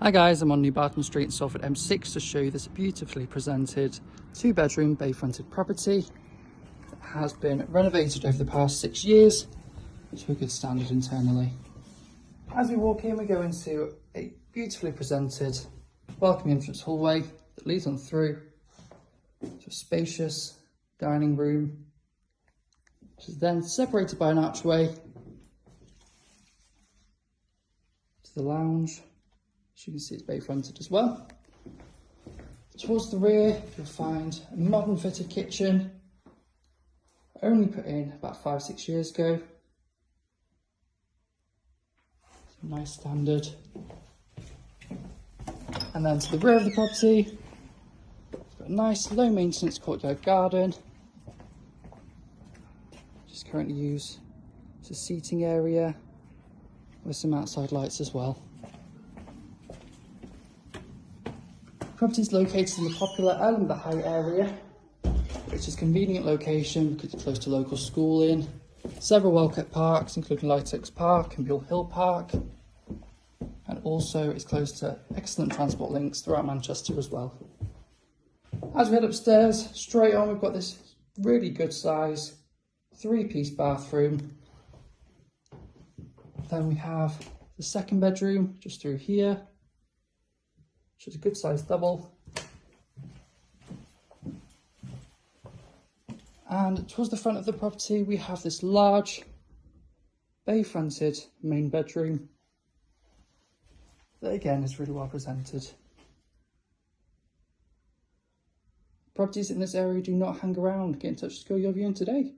Hi guys, I'm on New Barton Street in Salford M6 to show you this beautifully presented 2-bedroom bay-fronted property that has been renovated over the past 6 years to a good standard internally. As we walk in, we go into a beautifully presented welcoming entrance hallway that leads on through to a spacious dining room, which is then separated by an archway to the lounge. As you can see, it's bay fronted as well. Towards the rear, you'll find a modern fitted kitchen, only put in about 5-6 years ago. It's a nice standard. And then to the rear of the property, it's got a nice low maintenance courtyard garden, which is currently used as a seating area with some outside lights as well. The property is located in the popular Island of the High area, which is a convenient location because it's close to local schooling, several well-kept parks including Lighthouse Park and Buell Hill Park, and also it's close to excellent transport links throughout Manchester as well. As we head upstairs, straight on we've got this really good size 3-piece bathroom. Then we have the second bedroom just through here, which is a good sized double. And towards the front of the property, we have this large bay fronted main bedroom that again is really well presented. Properties in this area do not hang around. Get in touch to go your viewing today.